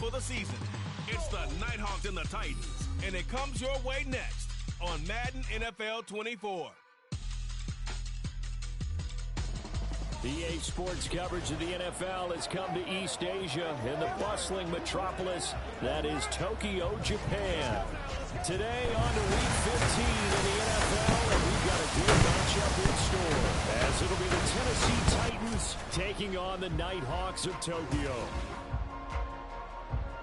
for the season. It's the Nighthawks and the Titans, and it comes your way next on Madden NFL 24. EA Sports coverage of the NFL has come to East Asia in the bustling metropolis that is Tokyo, Japan. Today on to Week 15 in the NFL, and we've got a good matchup in store, as it'll be the Tennessee Titans taking on the Nighthawks of Tokyo.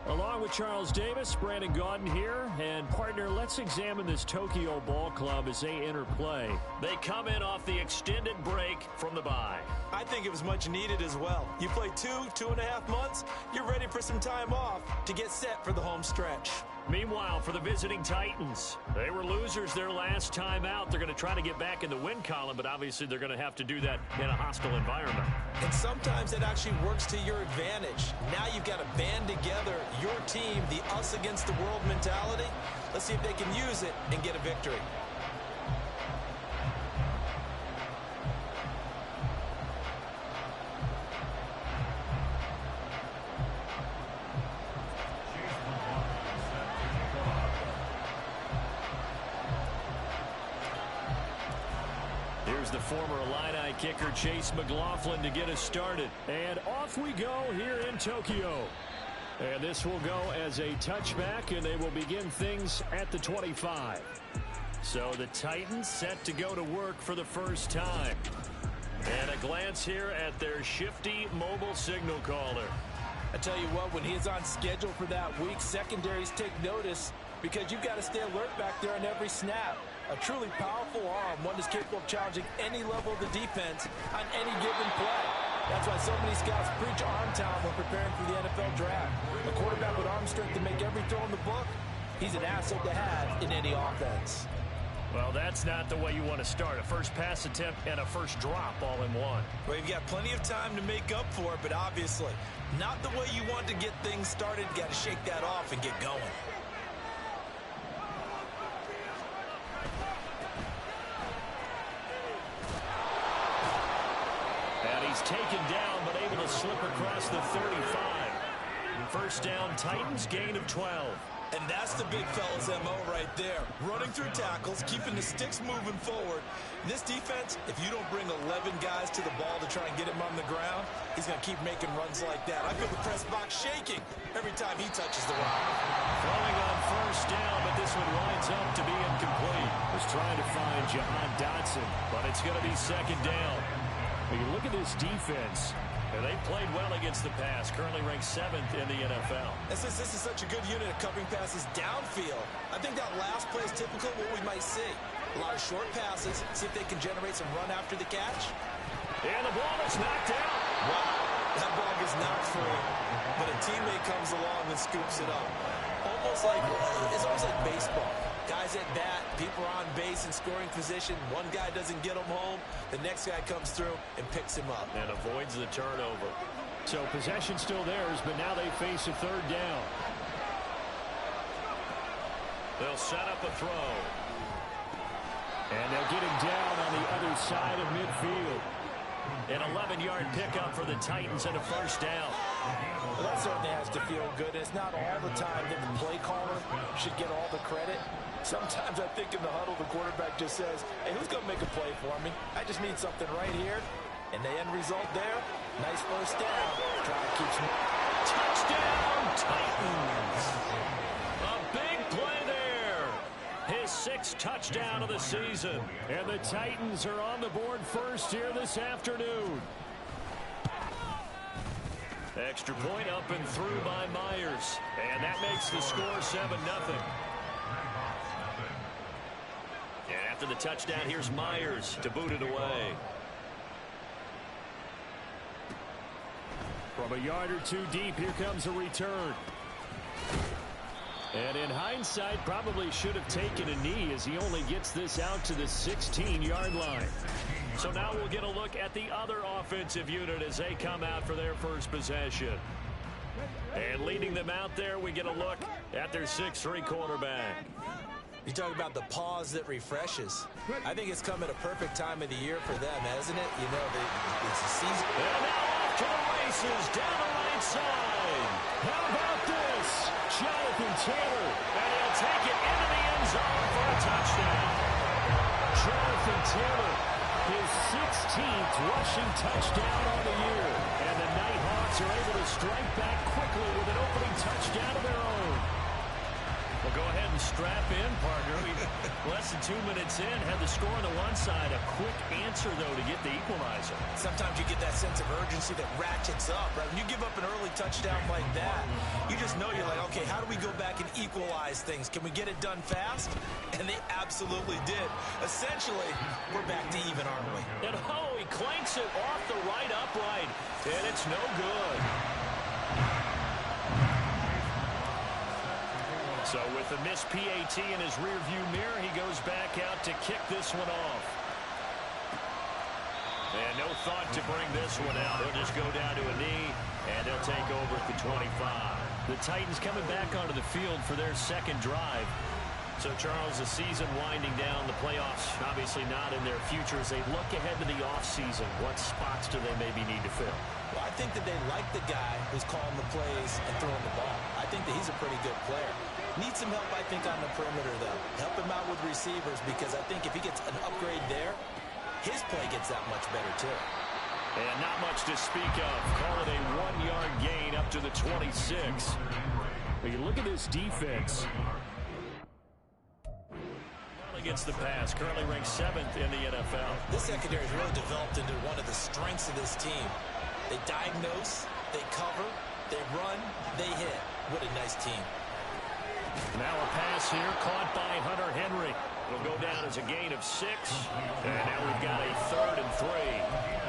Along with Charles Davis, Brandon Gaudin here, and partner, let's examine this Tokyo ball club as they enter play. They come in off the extended break from the bye. I think it was much needed as well. You play 2.5 months, you're ready for some time off to get set for the home stretch. Meanwhile, for the visiting Titans, they were losers their last time out. They're going to try to get back in the win column, but obviously they're going to have to do that in a hostile environment. And sometimes it actually works to your advantage. Now you've got to band together your team, the us against the world mentality. Let's see if they can use it and get a victory. Here's the former Illini kicker, Chase McLaughlin, to get us started. And off we go here in Tokyo. And this will go as a touchback, and they will begin things at the 25. So the Titans set to go to work for the first time. And a glance here at their shifty mobile signal caller. I tell you what, when he's on schedule for that week, secondaries take notice because you've got to stay alert back there on every snap. A truly powerful arm, one that's capable of challenging any level of the defense on any given play. That's why so many scouts preach arm talent when preparing for the NFL draft. A quarterback with arm strength to make every throw in the book, he's an asset to have in any offense. Well, that's not the way you want to start. A first pass attempt and a first drop all in one. Well, you've got plenty of time to make up for it, but obviously not the way you want to get things started. You've got to shake that off and get going. He's taken down, but able to slip across the 35. First down, Titans, gain of 12. And that's the big fella's MO right there. Running through tackles, keeping the sticks moving forward. This defense, if you don't bring 11 guys to the ball to try and get him on the ground, he's going to keep making runs like that. I feel the press box shaking every time he touches the rock. Throwing on first down, but this one winds up to be incomplete. Was trying to find Jahan Dotson, but it's going to be second down. When you look at this defense, and they played well against the pass, currently ranked 7th in the NFL. And since this is such a good unit of covering passes downfield, I think that last play is typical of what we might see. A lot of short passes, see if they can generate some run after the catch. And the ball is knocked out. Wow, that ball gets knocked free, but a teammate comes along and scoops it up. It's almost like baseball. Guys at bat, people are on base in scoring position. One guy doesn't get him home. The next guy comes through and picks him up. And avoids the turnover. So possession still theirs, but now they face a third down. They'll set up a throw. And they'll get him down on the other side of midfield. An 11-yard pickup for the Titans and a first down. Well, that certainly has to feel good. It's not all the time that the play caller should get all the credit. Sometimes I think in the huddle, the quarterback just says, hey, who's going to make a play for me? I just need something right here. And the end result there, nice first down. Try to keep some... Touchdown, Titans! A big play there. His 6th touchdown of the season. And the Titans are on the board first here this afternoon. Extra point up and through by Myers. And that makes the score 7-0. And after the touchdown, here's Myers to boot it away. From a yard or two deep, here comes a return. And in hindsight, probably should have taken a knee as he only gets this out to the 16-yard line. So now we'll get a look at the other offensive unit as they come out for their first possession. And leading them out there, we get a look at their 6'3" quarterback. You talk about the pause that refreshes. I think it's come at a perfect time of the year for them, hasn't it? You know, it's a season. And now off to the races down the right side. How about this? Jonathan Taylor, and he'll take it into the end zone for a touchdown. Jonathan Taylor, his 16th rushing touchdown on the year. And the Nighthawks are able to strike back quickly with an opening touchdown of their own. Well, go ahead and strap in, partner. Less than 2 minutes in, had the score on the one side. A quick answer, though, to get the equalizer. Sometimes you get that sense of urgency that ratchets up, right? When you give up an early touchdown like that, you just know you're like, okay, how do we go back and equalize things? Can we get it done fast? And they absolutely did. Essentially, we're back to even, aren't we? And he clanks it off the right upright, and it's no good. So with the missed PAT in his rearview mirror, he goes back out to kick this one off. And no thought to bring this one out. He'll just go down to a knee, and they'll take over at the 25. The Titans coming back onto the field for their second drive. So, Charles, the season winding down, the playoffs obviously not in their future. As they look ahead to the offseason, what spots do they maybe need to fill? Well, I think that they like the guy who's calling the plays and throwing the ball. I think that he's a pretty good player. Needs some help, I think, on the perimeter, though. Help him out with receivers, because I think if he gets an upgrade there, his play gets that much better, too. And not much to speak of. Call it a 1-yard gain up to the 26. But you look at this defense. Against the pass, currently ranked 7th in the NFL. This secondary has really developed into one of the strengths of this team. They diagnose, they cover, they run, they hit. What a nice team. Now a pass here caught by Hunter Henry. It'll go down as a gain of 6. And now we've got a 3rd and 3.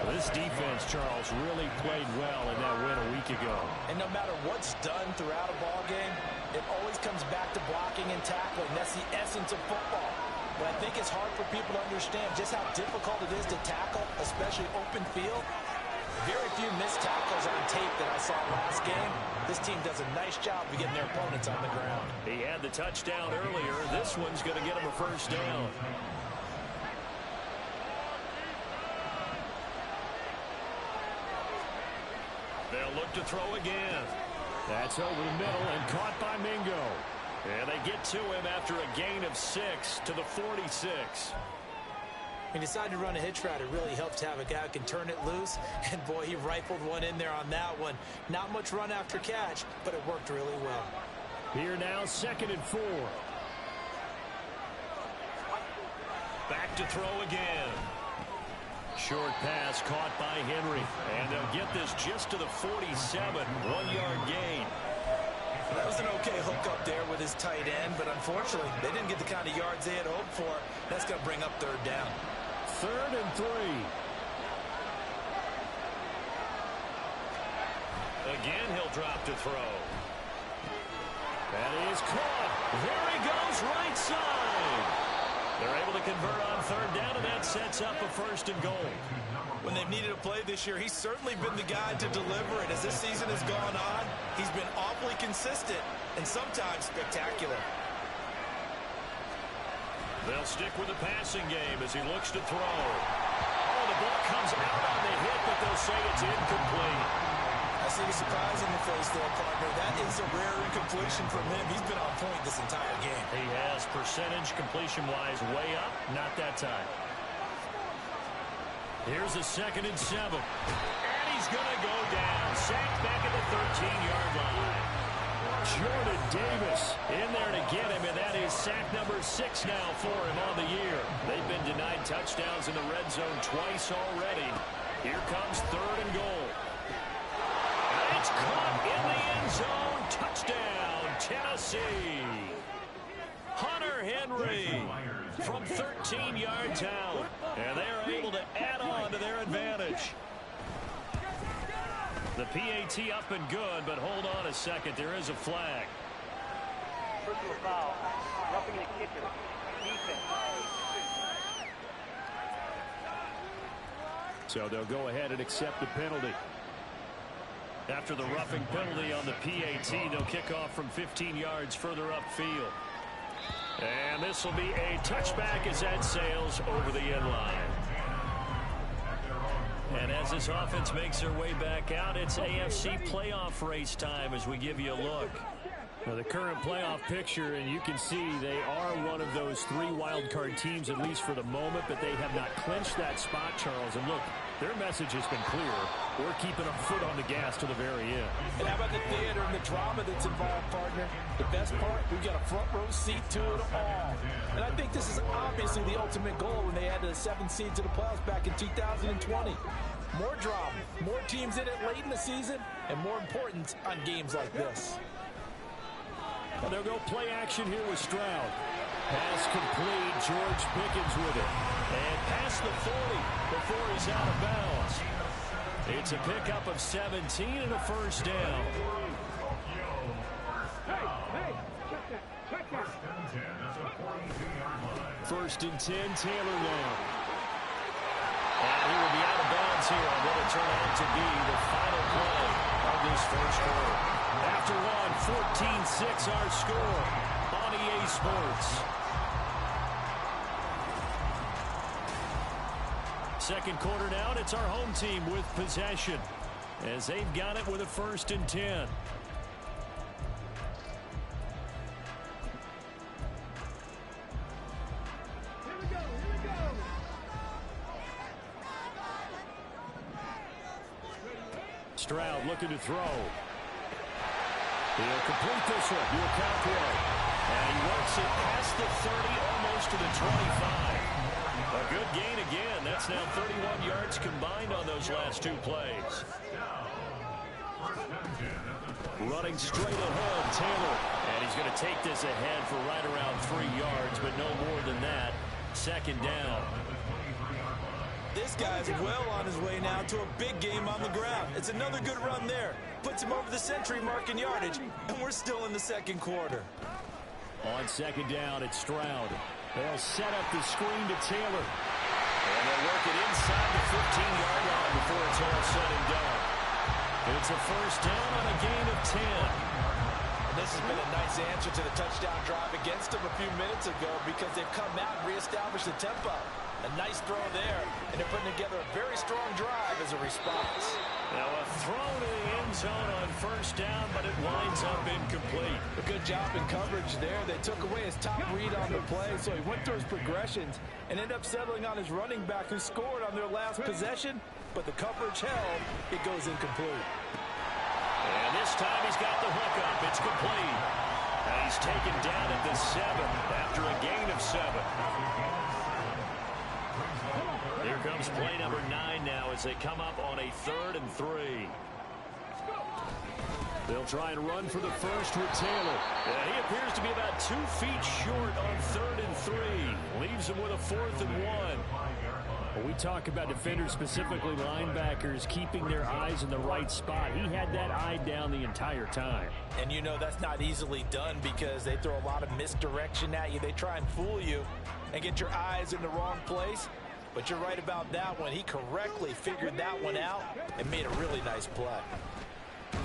Well, this defense, Charles, really played well in that win a week ago. And no matter what's done throughout a ball game, it always comes back to blocking and tackling. That's the essence of football. But I think it's hard for people to understand just how difficult it is to tackle, especially open field. Very few missed tackles on tape that I saw last game. This team does a nice job of getting their opponents on the ground. He had the touchdown earlier. This one's going to get him a first down. They'll look to throw again. That's over the middle and caught by Mingo. And they get to him after a gain of 6 to the 46. He decided to run a hitch route. It really helps to have a guy who can turn it loose. And, boy, he rifled one in there on that one. Not much run after catch, but it worked really well. Here now, 2nd and 4. Back to throw again. Short pass caught by Henry. And they'll get this just to the 47. 1-yard gain. That was an okay hook up there with his tight end, but unfortunately, they didn't get the kind of yards they had hoped for. That's going to bring up 3rd down. 3rd and 3. Again, he'll drop to throw. That is caught. There he goes, right side. They're able to convert on 3rd down, and that sets up a 1st and goal. When they've needed a play this year, he's certainly been the guy to deliver it. As this season has gone on, he's been awfully consistent and sometimes spectacular. They'll stick with the passing game as he looks to throw. Oh, the ball comes out on the hit, but they'll say it's incomplete. I see the surprise in the face there, partner. That is a rare incompletion from him. He's been on point this entire game. He has, percentage completion-wise way up, not that time. Here's a 2nd and 7. And he's going to go down. Sacked back at the 13-yard line. Jordan Davis in there to get him, and that is sack number 6 now for him on the year. They've been denied touchdowns in the red zone twice already. Here comes 3rd and goal. And it's caught in the end zone. Touchdown, Tennessee. Hunter Henry from 13 yards out. And they're able to add on to their advantage. The PAT up and good, but hold on a second. There is a flag. Personal foul. Roughing the kicker. Defense. So they'll go ahead and accept the penalty. After the roughing penalty on the PAT, they'll kick off from 15 yards further upfield. And this will be a touchback as that sails over the end line. And as this offense makes their way back out, it's AFC playoff race time as we give you a look. Now the current playoff picture, and you can see they are one of those 3 wild card teams, at least for the moment, but they have not clinched that spot, Charles. And look, their message has been clear. We're keeping a foot on the gas to the very end. And how about the theater and the drama that's involved, partner? The best part, we've got a front row seat to it all. And I think this is obviously the ultimate goal when they added a 7th seed to the playoffs back in 2020. More drama, more teams in it late in the season, and more importance on games like this. And they'll go play action here with Stroud. Pass complete. George Pickens with it. And past the 40 before he's out of bounds. It's a pickup of 17 and a first down. First and 10, Taylor now. And he will be out of bounds here on what will turn out to be the final play of this first quarter. After one, 14-6 our score on EA Sports. Second quarter now, and it's our home team with possession as they've got it with a first and 10. Stroud looking to throw. He'll complete this one. Wk15. And he works it past the 30, almost to the 25. A good gain again. That's now 31 yards combined on those last 2 plays. Running straight ahead, Taylor. And he's going to take this ahead for right around 3 yards, but no more than that. Second down. This guy's well on his way now to a big game on the ground. It's another good run there. Puts him over the century mark in yardage, and we're still in the second quarter. On second down, it's Stroud. They'll set up the screen to Taylor. And they'll work it inside the 15-yard line before it's all said and done. It's a first down on a gain of 10. And this has been a nice answer to the touchdown drive against them a few minutes ago because they've come out and reestablished the tempo. A nice throw there, and they're putting together a very strong drive as a response. Now a throw to the end zone on first down, but it winds up incomplete. A good job in coverage there. They took away his top read on the play, so he went through his progressions and ended up settling on his running back who scored on their last possession, but the coverage held. It goes incomplete. And this time he's got the hook up. It's complete. And he's taken down at the 7 after a gain of 7. Here comes play number 9 now as they come up on a 3rd and 3. They'll try and run for the first with Taylor. And he appears to be about 2 feet short on 3rd and 3. Leaves him with a 4th and 1. When we talk about defenders, specifically linebackers, keeping their eyes in the right spot, he had that eye down the entire time. And you know that's not easily done because they throw a lot of misdirection at you. They try and fool you and get your eyes in the wrong place. But you're right about that one. He correctly figured that one out and made a really nice play. And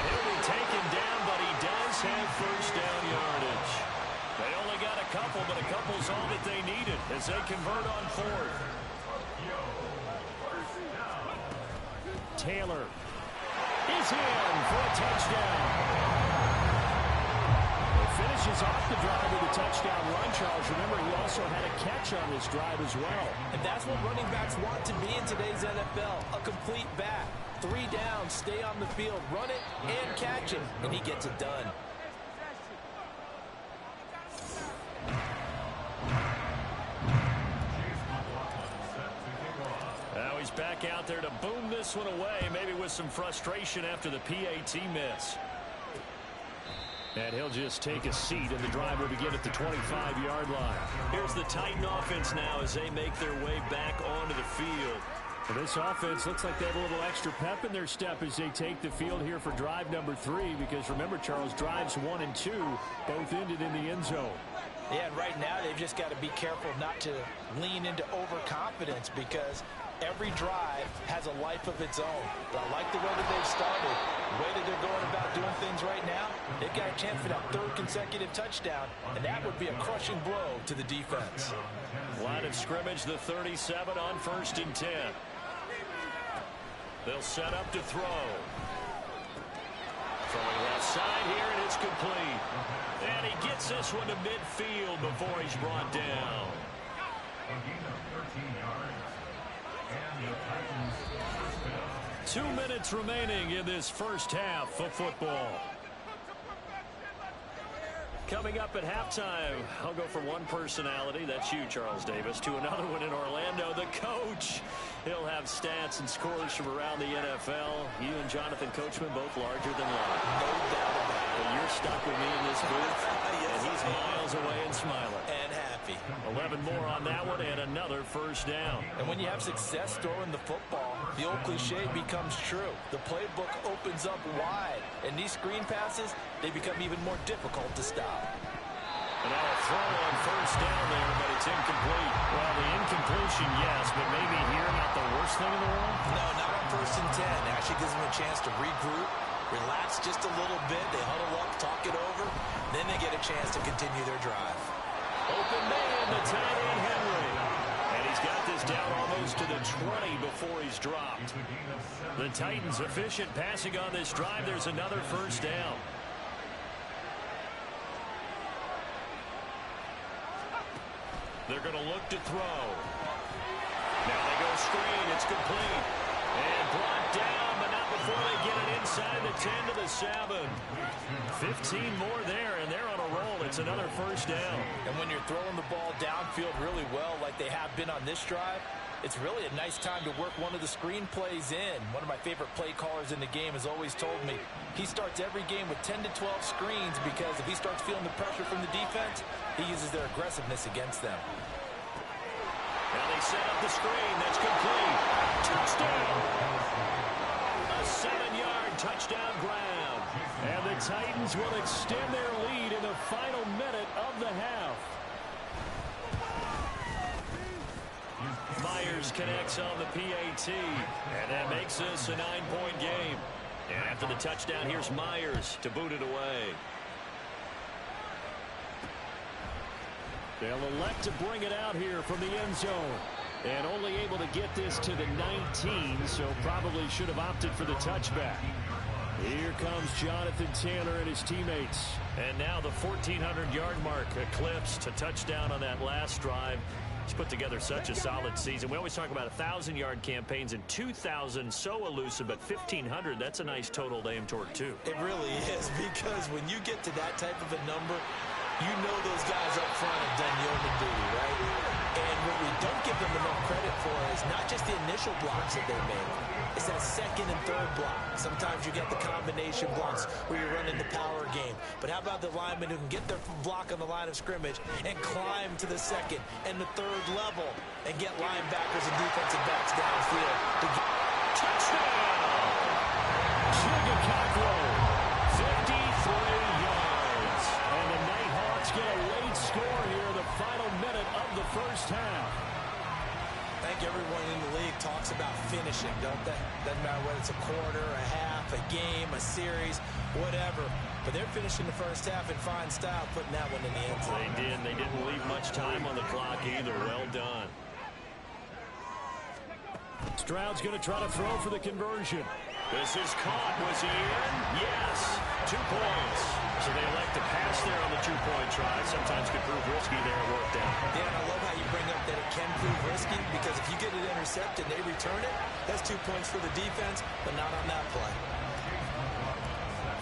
he'll be taken down, but he does have first down yardage. They only got a couple, but a couple's all that they needed as they convert on 4th. Taylor is in for a touchdown. Finishes off the drive with a touchdown run, Charles. Remember, he also had a catch on this drive as well. And that's what running backs want to be in today's NFL, a complete back. 3 downs, stay on the field, run it and catch it, and he gets it done. Now he's back out there to boom this one away, maybe with some frustration after the PAT miss. And he'll just take a seat, and the drive will begin at the 25-yard line. Here's the Titan offense now as they make their way back onto the field. Well, this offense looks like they have a little extra pep in their step as they take the field here for drive number 3, because remember, Charles, drives 1 and 2 both ended in the end zone. Yeah, and right now they've just got to be careful not to lean into overconfidence because every drive has a life of its own. But I like the way that they've started, the way that they're going about doing things right now. They've got a chance for that 3rd consecutive touchdown, and that would be a crushing blow to the defense. Line of scrimmage, the 37 on 1st and 10. They'll set up to throw. Throwing left side here, and it's complete. And he gets this one to midfield before he's brought down. 2 minutes remaining in this first half of football. Coming up at halftime, I'll go from one personality, that's you, Charles Davis, to another one in Orlando, the coach. He'll have stats and scores from around the NFL. You and Jonathan Coachman both larger than life. No doubt about it. But you're stuck with me in this booth, and he's miles away and smiling. And happy. 11 more on that one, and another first down. And when you have success throwing the football, the old cliche becomes true. The playbook opens up wide, and these screen passes, they become even more difficult to stop. And now a throw on first down there, but it's incomplete. Well, the incompletion, yes, but maybe here not the worst thing in the world? No, not on 1st and 10. It actually gives them a chance to regroup, relax just a little bit. They huddle up, talk it over. Then they get a chance to continue their drive. Open man, the tight end Henry. And he's got this down almost to the 20 before he's dropped. The Titans efficient passing on this drive. There's another first down. They're going to look to throw. Now they go screen. It's complete. And brought down, but not before they get it inside the 10 to the 7. 15 more there, and they're on a roll. It's another first down. And when you're throwing the ball downfield really well like they have been on this drive, it's really a nice time to work one of the screen plays in. One of my favorite play callers in the game has always told me he starts every game with 10 to 12 screens because if he starts feeling the pressure from the defense, he uses their aggressiveness against them. Now they set up the screen. That's complete. Touchdown. A 7-yard touchdown grab. And the Titans will extend their lead in the final minute of the half. Myers connects on the PAT, and that makes this a 9-point game. And after the touchdown, here's Myers to boot it away. They'll elect to bring it out here from the end zone. And only able to get this to the 19, so probably should have opted for the touchback. Here comes Jonathan Taylor and his teammates. And now the 1,400-yard mark eclipsed. A touchdown on that last drive. He's put together such a solid season. We always talk about 1,000-yard campaigns and 2,000 so elusive, but 1,500, that's a nice total to aim toward, too. It really is, because when you get to that type of a number, you know those guys up front have done yeoman duty, right? And what we don't give them enough credit for is not just the initial blocks that they make. It's that second and third block. Sometimes you get the combination blocks where you're running the power game. But how about the linemen who can get their block on the line of scrimmage and climb to the second and the third level and get linebackers and defensive backs downfield to get Touchdown! Chicago, 53 yards. And the Nighthawks get a late score here in the final minute of the first half. I think everyone in the league talks about finishing, don't they? Doesn't matter whether it's a quarter, a half, a game, a series, whatever. But they're finishing the first half in fine style, putting that one in the end zone. They did. They didn't leave much time on the clock either. Well done. Stroud's going to try to throw for the conversion. This is caught. Was he in? Yes. 2 points. So they elect to pass there on the 2-point try. Sometimes could prove risky there. It worked out. Yeah, and I love how you bring up that it can prove risky, because if you get it intercepted and they return it, that's 2 points for the defense, but not on that play.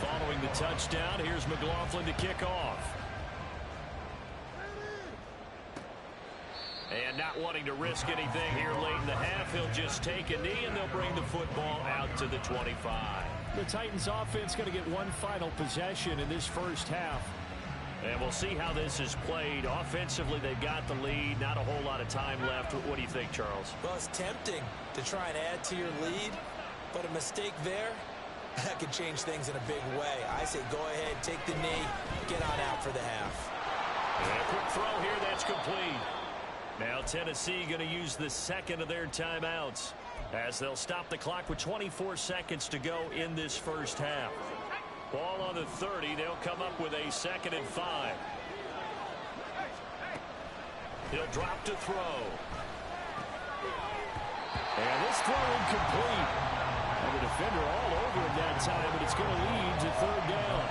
Following the touchdown, here's McLaughlin to kick off. And not wanting to risk anything here late in the half, he'll just take a knee and they'll bring the football out to the 25. The Titans offense going to get one final possession in this first half. And we'll see how this is played. Offensively, they've got the lead. Not a whole lot of time left. What do you think, Charles? Well, it's tempting to try and add to your lead, but a mistake there, that could change things in a big way. I say go ahead, take the knee, get on out for the half. And a quick throw here, that's complete. Now Tennessee going to use the second of their timeouts as they'll stop the clock with 24 seconds to go in this first half. Ball on the 30. They'll come up with a 2nd and 5. He'll drop to throw. And this throw incomplete. And the defender all over him that time, but it's going to lead to third down.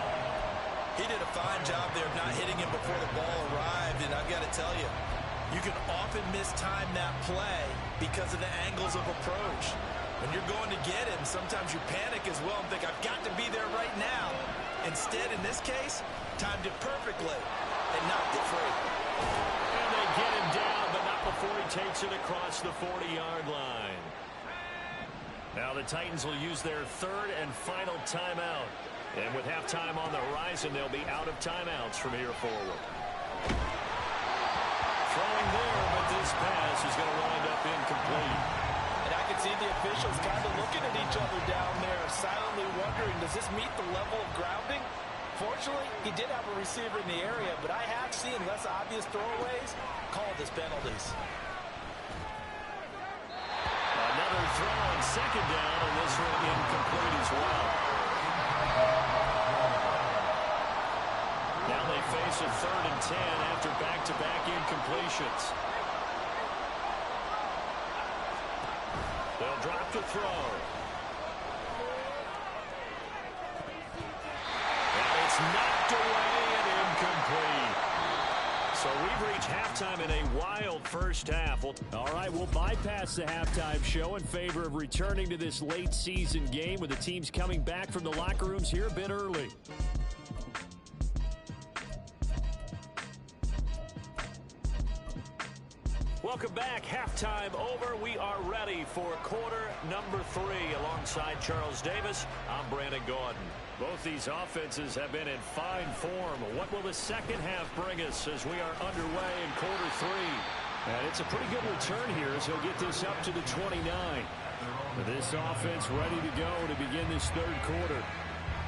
He did a fine job there of not hitting him before the ball arrived, and I've got to tell you, you can often mistime that play because of the angles of approach. When you're going to get him, sometimes you panic as well and think, I've got to be there right now. Instead, in this case, timed it perfectly and knocked it free. And they get him down, but not before he takes it across the 40-yard line. Now the Titans will use their third and final timeout. And with halftime on the horizon, they'll be out of timeouts from here forward. Throwing there, but this pass is going to wind up incomplete. And I can see the officials kind of looking at each other down there, silently wondering, does this meet the level of grounding? Fortunately, he did have a receiver in the area, but I have seen less obvious throwaways called as penalties. Another throw on second down, and this one incomplete as well. Now they face a 3rd and 10 after back-to-back incompletions. They'll drop the throw. And it's knocked away and incomplete. So we've reached halftime in a wild first half. All right, we'll bypass the halftime show in favor of returning to this late season game with the teams coming back from the locker rooms here a bit early. Welcome back. Halftime over. We are ready for quarter number 3. Alongside Charles Davis, I'm Brandon Gaudin. Both these offenses have been in fine form. What will the second half bring us as we are underway in quarter 3? And it's a pretty good return here as he'll get this up to the 29. This offense ready to go to begin this third quarter.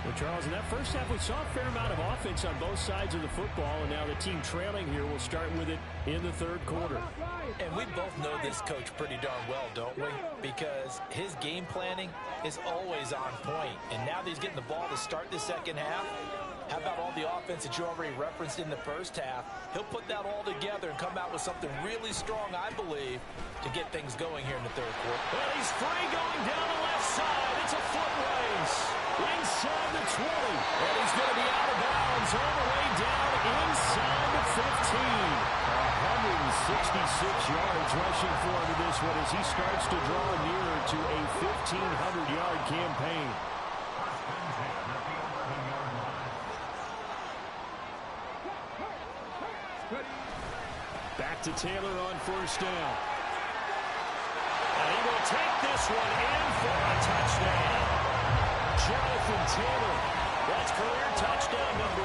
Well, Charles, in that first half, we saw a fair amount of offense on both sides of the football, and now the team trailing here will start with it in the third quarter. And we both know this coach pretty darn well, don't we? Because his game planning is always on point. And now that he's getting the ball to start the second half, how about all the offense that you already referenced in the first half? He'll put that all together and come out with something really strong, I believe, to get things going here in the third quarter. Well, he's free going down the left side. It's a foot race. Inside the 20. And he's going to be out of bounds all the way down inside the 15. 166 yards rushing for him in this one as he starts to draw nearer to a 1,500-yard campaign. Back to Taylor on first down. And he will take this one in for a touchdown. Jonathan Taylor, that's career touchdown number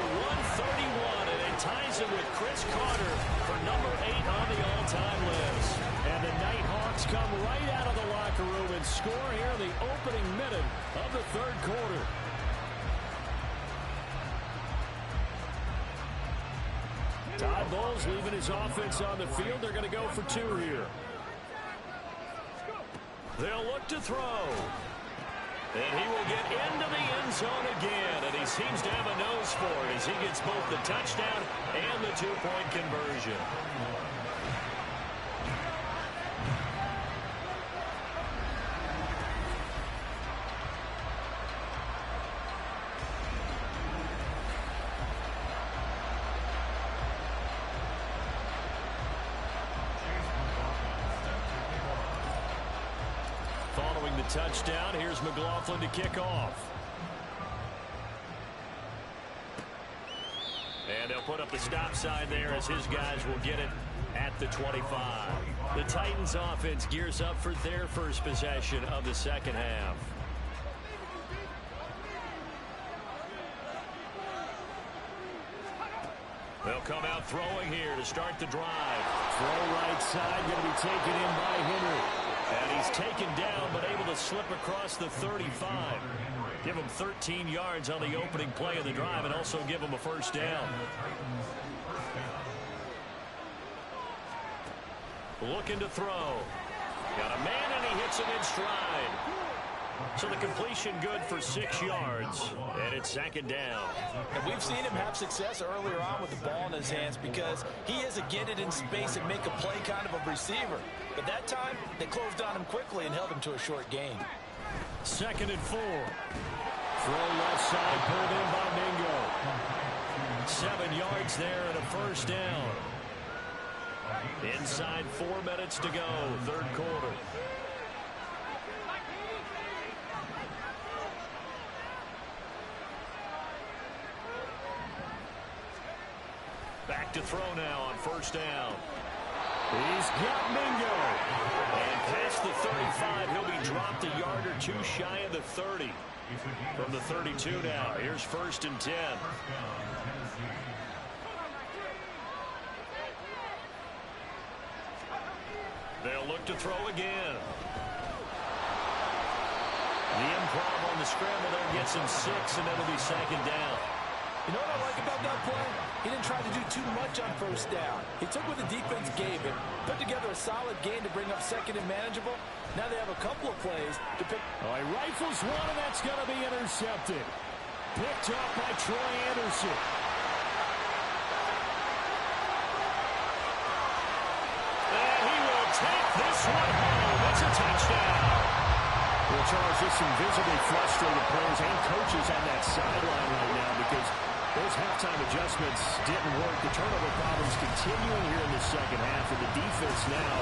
131, and it ties him with Chris Carter for number 8 on the all-time list. And the Nighthawks come right out of the locker room and score here in the opening minute of the third quarter. Todd Bowles leaving his offense on the field. They're going to go for 2 here. They'll look to throw. And he will get into the end zone again. And he seems to have a nose for it as he gets both the touchdown and the 2-point conversion. Following the touchdown, here's McLaughlin to kick off. And they'll put up the stop sign there as his guys will get it at the 25. The Titans offense gears up for their first possession of the second half. They'll come out throwing here to start the drive. Throw right side, going to be taken in by Henry. And he's taken down, but able to slip across the 35. Give him 13 yards on the opening play of the drive and also give him a first down. Looking to throw. Got a man, and he hits him in stride. So the completion good for 6 yards, and it's second down. And we've seen him have success earlier on with the ball in his hands because he is a get it in space and make a play kind of a receiver. But that time, they closed on him quickly and held him to a short gain. 2nd and 4. Throw left side, pulled in by Mingo. 7 yards there and a first down. Inside 4 minutes to go, 3rd quarter. Back to throw now on 1st down. He's got Mingo. And past the 35, he'll be dropped a yard or 2 shy of the 30. From the 32 now, here's 1st and 10. They'll look to throw again. The improv on the scramble there gets him 6, and that'll be 2nd down. You know what I like about that play? He didn't try to do too much on 1st down. He took what the defense gave him, put together a solid game to bring up 2nd and manageable. Now they have a couple of plays to pick. Oh, he rifles one, and that's going to be intercepted. Picked up by Troy Anderson. And he will take this one home. It's a touchdown. Well, Charles, just some visibly frustrated players and coaches on that sideline right now because those halftime adjustments didn't work. The turnover problems continuing here in the 2nd half, and the defense now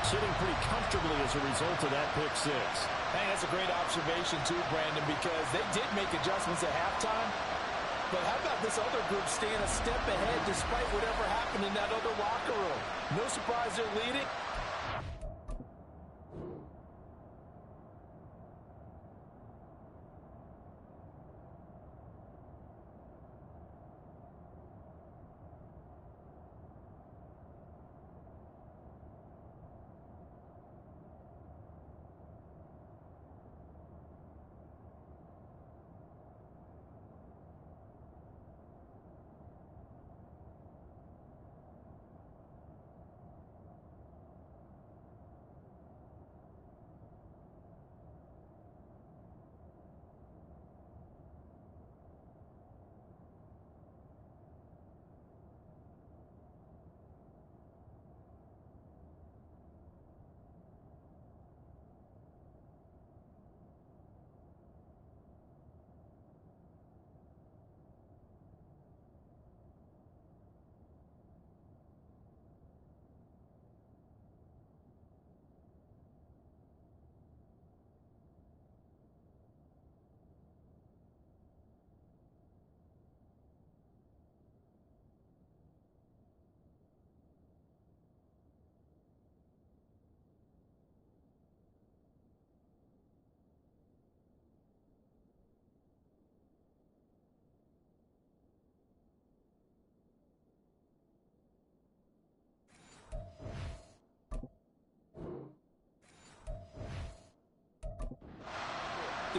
sitting pretty comfortably as a result of that pick 6. Hey, that's a great observation too, Brandon, because they did make adjustments at halftime. But how about this other group staying a step ahead despite whatever happened in that other locker room? No surprise they're leading.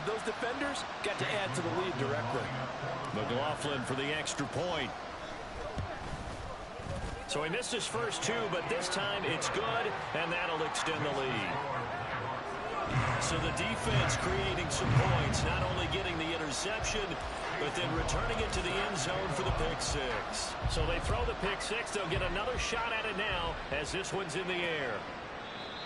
Those defenders got to add to the lead directly. McLaughlin for the extra point. So he missed his first 2, but this time it's good, and that'll extend the lead. So the defense creating some points, not only getting the interception, but then returning it to the end zone for the pick 6. So they throw the pick 6. They'll get another shot at it now as this one's in the air.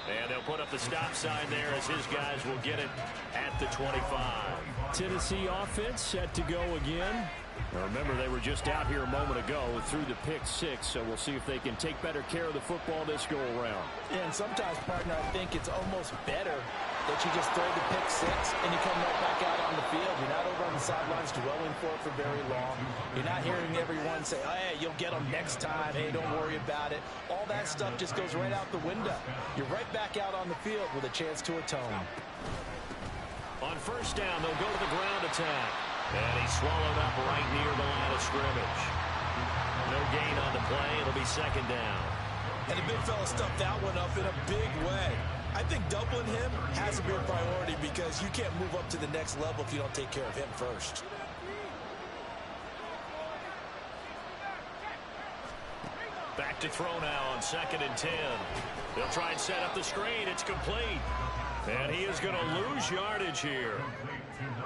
And they'll put up the stop sign there as his guys will get it at the 25. Tennessee offense set to go again. Now remember, they were just out here a moment ago through the pick 6, so we'll see if they can take better care of the football this go around. Yeah, and sometimes, partner, I think it's almost better that you just throw the pick 6 and you come right back out on the field. You're not over on the sidelines dwelling for it for very long. You're not hearing everyone say, oh, hey, you'll get them next time. Hey, don't worry about it. All that stuff just goes right out the window. You're right back out on the field with a chance to atone. On 1st down, they'll go to the ground attack. And he's swallowed up right near the line of scrimmage. No gain on the play. It'll be 2nd down. And the big fella stuffed that one up in a big way. I think doubling him has to be a priority because you can't move up to the next level if you don't take care of him first. Back to throw now on 2nd and 10. They'll try and set up the screen. It's complete. And he is going to lose yardage here.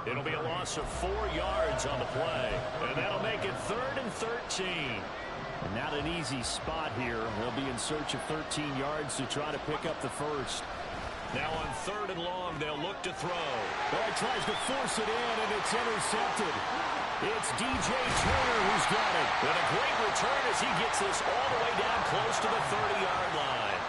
It'll be a loss of 4 yards on the play. And that'll make it 3rd and 13. And not an easy spot here. They'll be in search of 13 yards to try to pick up the first. Now on 3rd and long, they'll look to throw. Well, he tries to force it in, and it's intercepted. It's DJ Turner who's got it. With a great return as he gets this all the way down close to the 30-yard line.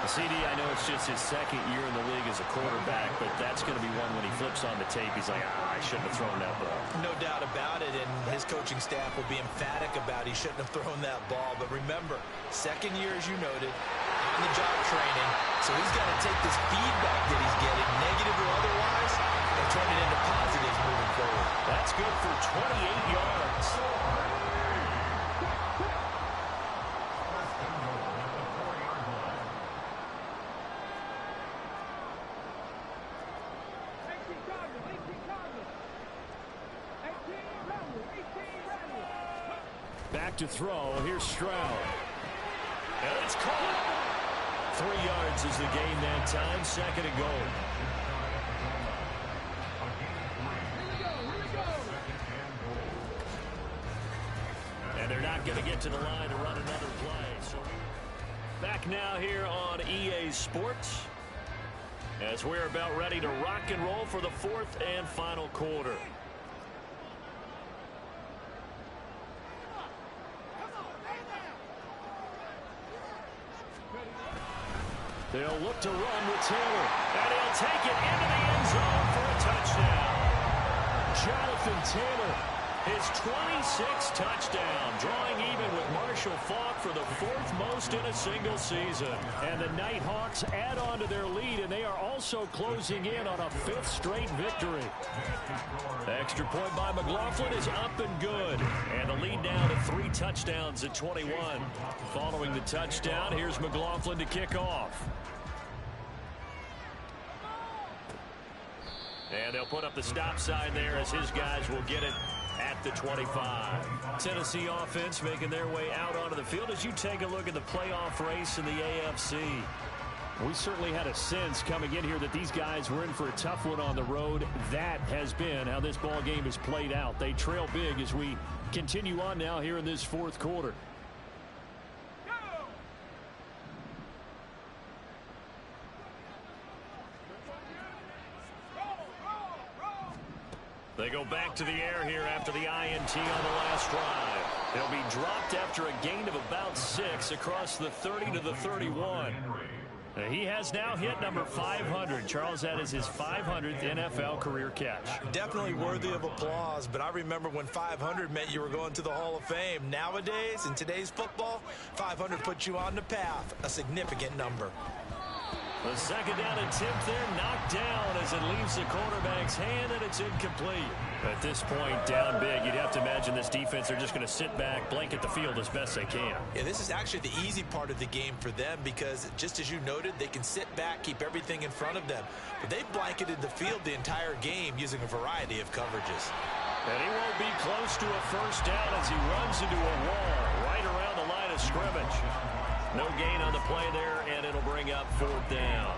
CD, I know it's just his 2nd year in the league as a quarterback, but that's going to be one when he flips on the tape. He's like, I shouldn't have thrown that ball. No doubt about it, and his coaching staff will be emphatic about he shouldn't have thrown that ball. But remember, 2nd year, as you noted, on-the-job training, so he's got to take this feedback that he's getting, negative or otherwise, and turn it into positives moving forward. That's good for 28 yards. Back to throw. Here's Stroud. And it's caught. 3 yards is the gain that time. 2nd and goal. And they're not going to get to the line to run another play. So back now here on EA Sports as we're about ready to rock and roll for the 4th and final quarter. They'll look to run with Taylor. And he'll take it into the end zone for a touchdown. Jonathan Taylor. His 26th touchdown, drawing even with Marshall Faulk for the 4th most in a single season. And the Nighthawks add on to their lead, and they are also closing in on a 5th straight victory. Extra point by McLaughlin is up and good. And the lead now to 3 touchdowns at 21. Following the touchdown, here's McLaughlin to kick off. And they'll put up the stop sign there as his guys will get it at the 25. Tennessee offense making their way out onto the field as you take a look at the playoff race in the AFC. We certainly had a sense coming in here that these guys were in for a tough one on the road. That has been how this ball game has played out. They trail big as we continue on now here in this 4th quarter. They go back to the air here after the INT on the last drive. They'll be dropped after a gain of about 6 across the 30 to the 31. He has now hit number 500. Charles, that is his 500th NFL career catch. Definitely worthy of applause, but I remember when 500 meant you were going to the Hall of Fame. Nowadays, in today's football, 500 puts you on the path, a significant number. The 2nd down attempt there knocked down as it leaves the quarterback's hand, and it's incomplete. At this point, down big, you'd have to imagine this defense are just going to sit back, blanket the field as best they can. Yeah, this is actually the easy part of the game for them because, just as you noted, they can sit back, keep everything in front of them. But they've blanketed the field the entire game using a variety of coverages. And he won't be close to a 1st down as he runs into a wall right around the line of scrimmage. No gain on the play there, and it'll bring up 4th down.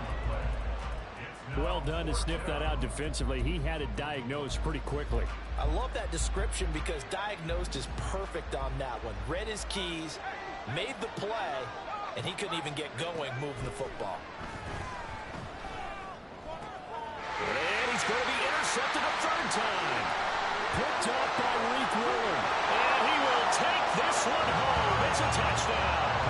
Well done to sniff that out defensively. He had it diagnosed pretty quickly. I love that description because diagnosed is perfect on that one. Read his keys, made the play, and he couldn't even get going moving the football. And he's going to be intercepted a 3rd time. Picked up by Reek Willard. And he will take this one home. It's a touchdown.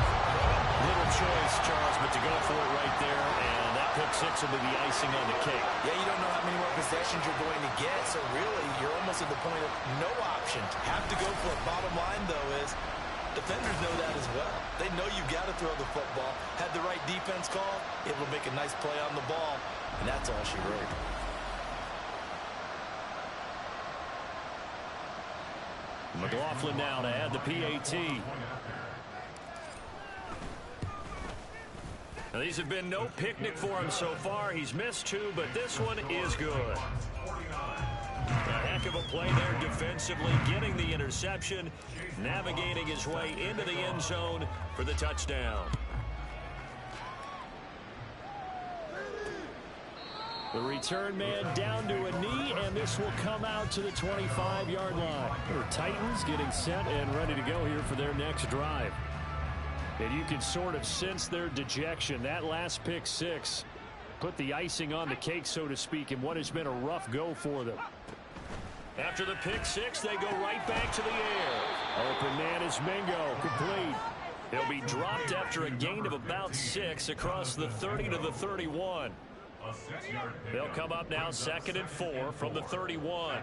Little choice, Charles, but to go for it right there, and that pick 6 will be the icing on the cake. Yeah, you don't know how many more possessions you're going to get, so really you're almost at the point of no options. Have to go for it. Bottom line, though, is defenders know that as well. They know you've got to throw the football. Had the right defense call, it will make a nice play on the ball, and that's all she wrote. McLaughlin now to add the PAT. Now, these have been no picnic for him so far. He's missed 2, but this one is good. A heck of a play there defensively, getting the interception, navigating his way into the end zone for the touchdown. The return man down to a knee, and this will come out to the 25-yard line. The Titans getting set and ready to go here for their next drive. And you can sort of sense their dejection. That last pick 6 put the icing on the cake, so to speak, in what has been a rough go for them. After the pick six, they go right back to the air. Open man is Mingo, complete. He'll be dropped after a gain of about 6 across the 30 to the 31. They'll come up now 2nd and 4 from the 31.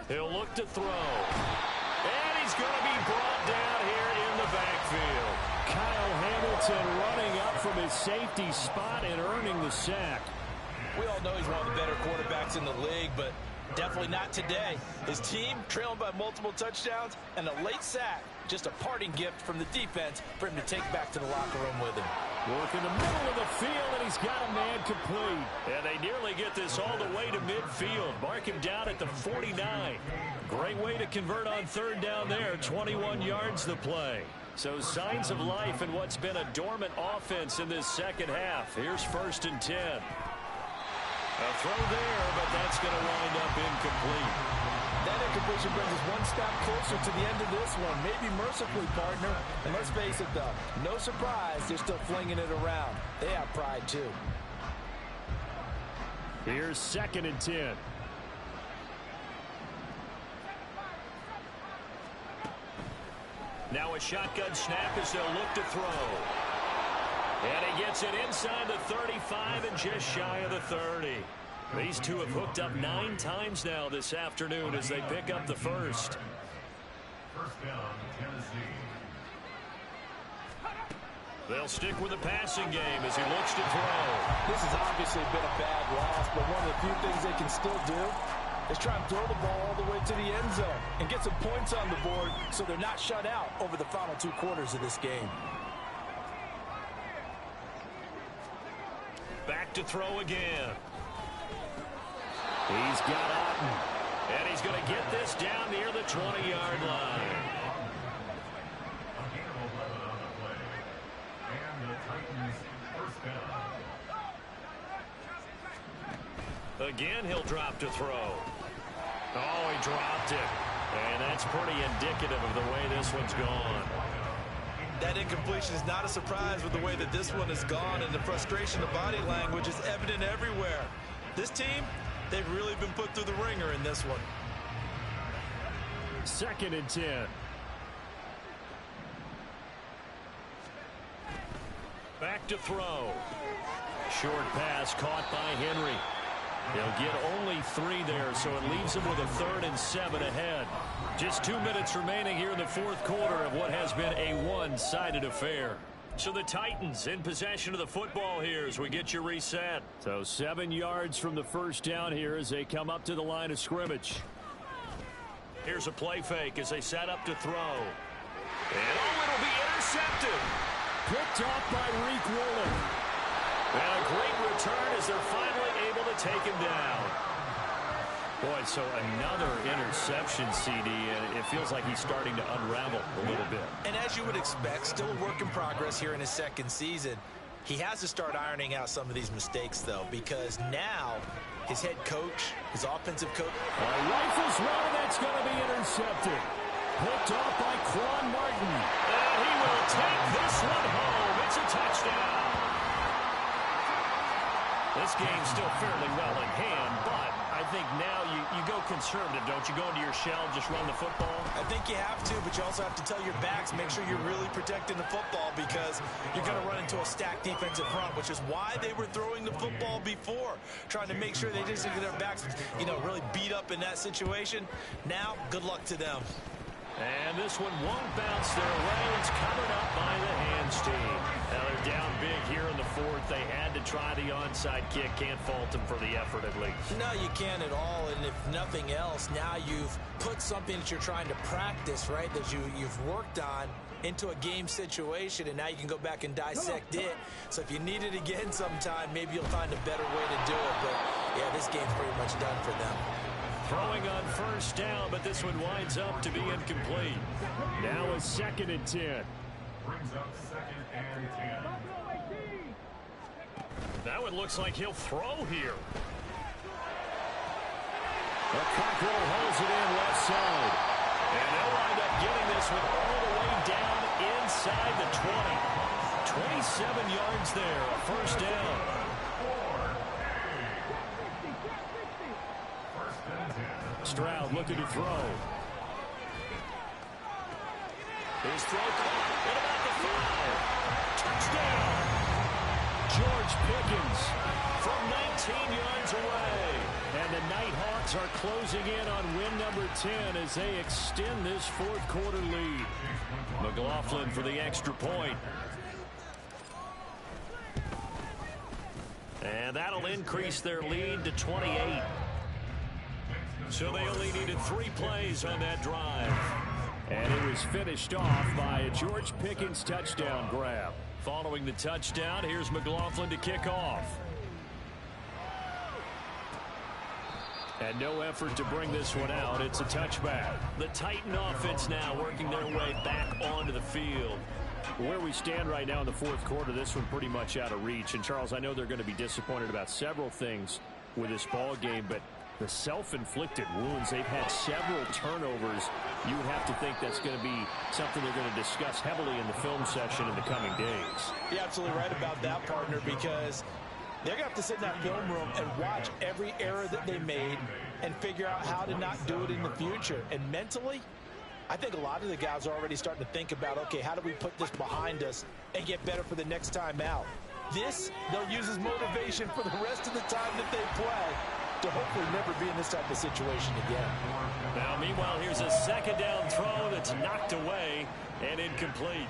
He'll look to throw. And he's going to be brought down here in the backfield. Kyle Hamilton running up from his safety spot and earning the sack. We all know he's one of the better quarterbacks in the league, but definitely not today. His team trailing by multiple touchdowns and a late sack. Just a parting gift from the defense for him to take back to the locker room with him. Work in the middle of the field, and he's got a man complete. And they nearly get this all the way to midfield. Mark him down at the 49. Great way to convert on 3rd down there. 21 yards the play. So signs of life in what's been a dormant offense in this second half. Here's 1st and 10. A throw there, but that's going to wind up incomplete. That incompletion brings us one step closer to the end of this one. Maybe mercifully, partner. And let's face it, though, no surprise, they're still flinging it around. They have pride, too. Here's 2nd and 10. Now a shotgun snap as they'll look to throw. And he gets it inside the 35 and just shy of the 30. These two have hooked up 9 times now this afternoon as they pick up the first. First down, Tennessee. They'll stick with the passing game as he looks to throw. This has obviously been a bad loss, but one of the few things they can still do is try and throw the ball all the way to the end zone and get some points on the board so they're not shut out over the final 2 quarters of this game. Back to throw again. He's got Otten. And he's going to get this down near the 20-yard line. A gain of 11 on the play. And the Titans first down. Again, he'll drop to throw. Oh, he dropped it. And that's pretty indicative of the way this one's gone. That incompletion is not a surprise with the way that this one has gone, and the frustration of body language is evident everywhere. This team, they've really been put through the ringer in this one. 2nd and 10. Back to throw. Short pass caught by Henry. He'll get only 3 there, so it leaves him with a 3rd and 7 ahead. Just 2 minutes remaining here in the 4th quarter of what has been a one-sided affair. So the Titans in possession of the football here as we get you reset. So 7 yards from the first down here as they come up to the line of scrimmage. Here's a play fake as they set up to throw. And it'll be intercepted. Picked off by Reek Woolen. And a great return as they're finally able to take him down. Boy, so another interception, CD, and it feels like he's starting to unravel a little bit. And as you would expect, still a work in progress here in his 2nd season. He has to start ironing out some of these mistakes, though, because now his head coach, his offensive coach. A rifles one that's going to be intercepted. Picked off by Quan Martin. And he will take this one home. It's a touchdown. This game's still fairly well in hand, but I think now you go conservative, don't you? Go into your shell, just run the football? I think you have to, but you also have to tell your backs, make sure you're really protecting the football because you're going to run into a stacked defensive front, which is why they were throwing the football before, trying to make sure they didn't get their backs, really beat up in that situation. Now, good luck to them. And this one won't bounce their way. It's covered up by the hands team. Now they're down big here in the 4th. They had to try the onside kick. Can't fault them for the effort at least. No, you can't at all. And if nothing else, now you've put something that you're trying to practice, right, that you've worked on into a game situation, and now you can go back and dissect it. So if you need it again sometime, maybe you'll find a better way to do it. But, yeah, this game's pretty much done for them. Throwing on first down, but this one winds up to be incomplete. Now a 2nd and 10. Brings up 2nd and 10. Now it looks like he'll throw here. The Cockrell holds it in left side. And they'll wind up getting this one all the way down inside the 20. 27 yards there, a first down. Stroud looking to throw. His throw caught at about the 5. Touchdown! George Pickens from 19 yards away. And the Nighthawks are closing in on win number 10 as they extend this fourth quarter lead. McLaughlin for the extra point. And that'll increase their lead to 28. So they only needed 3 plays on that drive. And it was finished off by a George Pickens touchdown grab. Following the touchdown, here's McLaughlin to kick off. And no effort to bring this one out. It's a touchback. The Titan offense now working their way back onto the field. Where we stand right now in the fourth quarter, this one pretty much out of reach. And, Charles, I know they're going to be disappointed about several things with this ball game, but the self-inflicted wounds, they've had several turnovers. You would have to think that's going to be something they're going to discuss heavily in the film session in the coming days. You're absolutely right about that, partner, because they're going to have to sit in that film room and watch every error that they made and figure out how to not do it in the future. And mentally, I think a lot of the guys are already starting to think about, okay, how do we put this behind us and get better for the next time out? This, they'll use as motivation for the rest of the time that they play to hopefully never be in this type of situation again. Now, meanwhile, here's a second down throw that's knocked away and incomplete.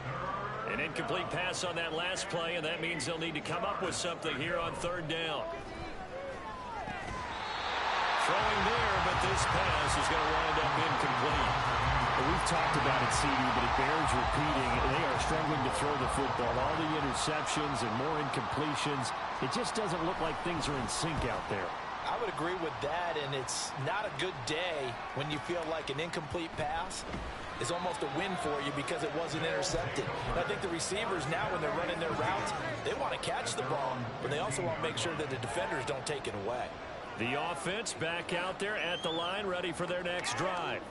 An incomplete pass on that last play, and that means they'll need to come up with something here on third down. Throwing there, but this pass is going to wind up incomplete. We've talked about it, CD, but it bears repeating. They are struggling to throw the football. All the interceptions and more incompletions. It just doesn't look like things are in sync out there. I would agree with that, and it's not a good day when you feel like an incomplete pass is almost a win for you because it wasn't intercepted. And I think the receivers now, when they're running their routes, they want to catch the ball, but they also want to make sure that the defenders don't take it away. The offense back out there at the line, ready for their next drive.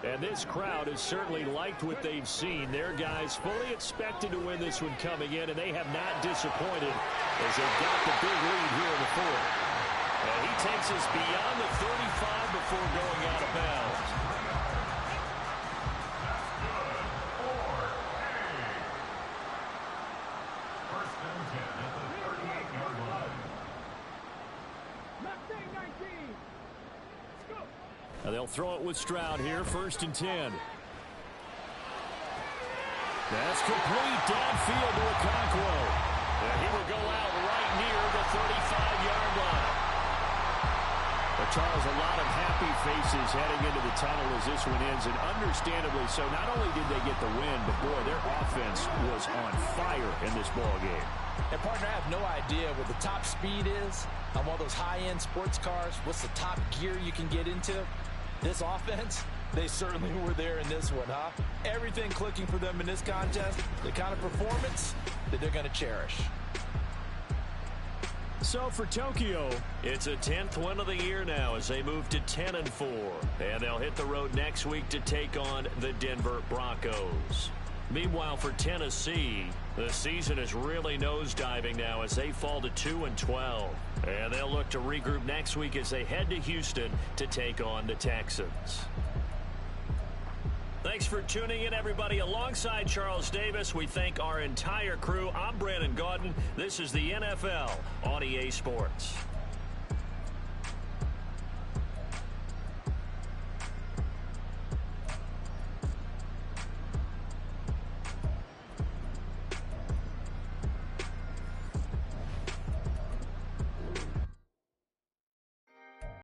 And this crowd has certainly liked what they've seen. Their guys fully expected to win this one coming in, and they have not disappointed as they've got the big lead here in the fourth. And he takes us beyond the 35 before going out of bounds. Now they'll throw it with Stroud here, 1st and 10. That's complete downfield to Okonkwo. And he will go out right near the 35-yard line. But Charles, a lot of happy faces heading into the tunnel as this one ends, and understandably so. Not only did they get the win, but boy, their offense was on fire in this ball game. And partner, I have no idea what the top speed is on one of those high-end sports cars. What's the top gear you can get into? This offense, they certainly were there in this one, huh? Everything clicking for them in this contest, the kind of performance that they're going to cherish. So for Tokyo, it's a 10th win of the year now as they move to 10-4. And they'll hit the road next week to take on the Denver Broncos. Meanwhile, for Tennessee, the season is really nosediving now as they fall to 2-12. And they'll look to regroup next week as they head to Houston to take on the Texans. Thanks for tuning in, everybody. Alongside Charles Davis, we thank our entire crew. I'm Brandon Gaudin. This is the NFL on EA Sports.